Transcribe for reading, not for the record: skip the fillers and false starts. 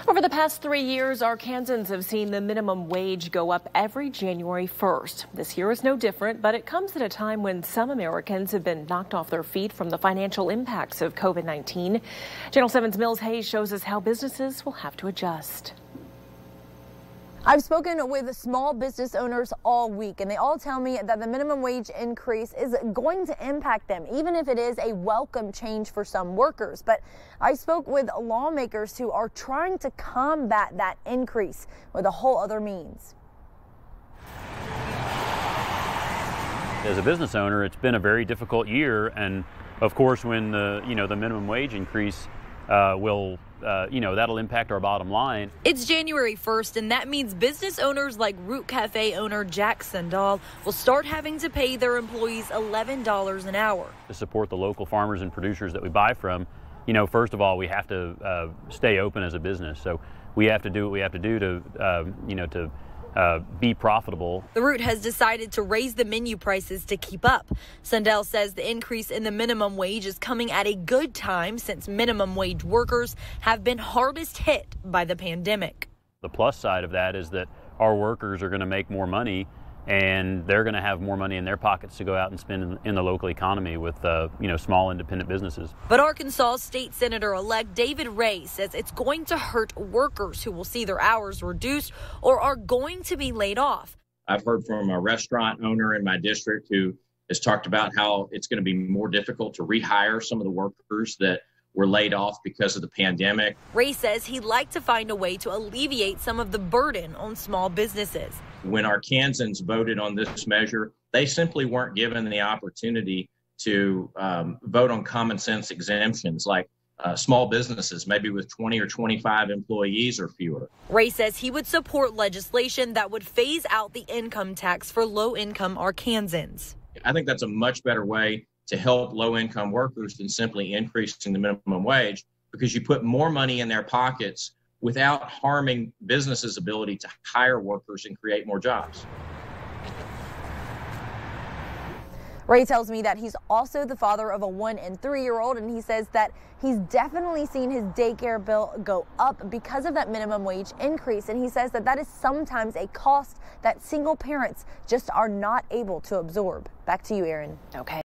Over the past 3 years, Arkansans have seen the minimum wage go up every January 1st. This year is no different, but it comes at a time when some Americans have been knocked off their feet from the financial impacts of COVID-19. Channel 7's Mills Hayes shows us how businesses will have to adjust. I've spoken with small business owners all week, and they all tell me that the minimum wage increase is going to impact them, even if it is a welcome change for some workers. But I spoke with lawmakers who are trying to combat that increase with a whole other means. As a business owner, it's been a very difficult year, and of course, when the minimum wage increase that'll impact our bottom line. It's January 1st, and that means business owners like Root Cafe owner Jack Sandal will start having to pay their employees $11 an hour. To support the local farmers and producers that we buy from, first of all, we have to stay open as a business. So we have to do what we have to do to be profitable. The Root has decided to raise the menu prices to keep up. Sandel says the increase in the minimum wage is coming at a good time since minimum wage workers have been hardest hit by the pandemic. The plus side of that is that our workers are going to make more money, and they're going to have more money in their pockets to go out and spend in the local economy with small independent businesses. But Arkansas State Senator-elect David Ray says it's going to hurt workers who will see their hours reduced or are going to be laid off. I've heard from a restaurant owner in my district who has talked about how it's going to be more difficult to rehire some of the workers that were laid off because of the pandemic. Ray says he'd like to find a way to alleviate some of the burden on small businesses. When Arkansans voted on this measure, they simply weren't given the opportunity to vote on common sense exemptions like small businesses, maybe with 20 or 25 employees or fewer. Ray says he would support legislation that would phase out the income tax for low-income Arkansans. I think that's a much better way to help low-income workers than simply increasing the minimum wage, because you put more money in their pockets without harming businesses' ability to hire workers and create more jobs. Ray tells me that he's also the father of a 1- and 3-year-old, and he says that he's definitely seen his daycare bill go up because of that minimum wage increase. And he says that that is sometimes a cost that single parents just are not able to absorb. Back to you, Aaron. Okay.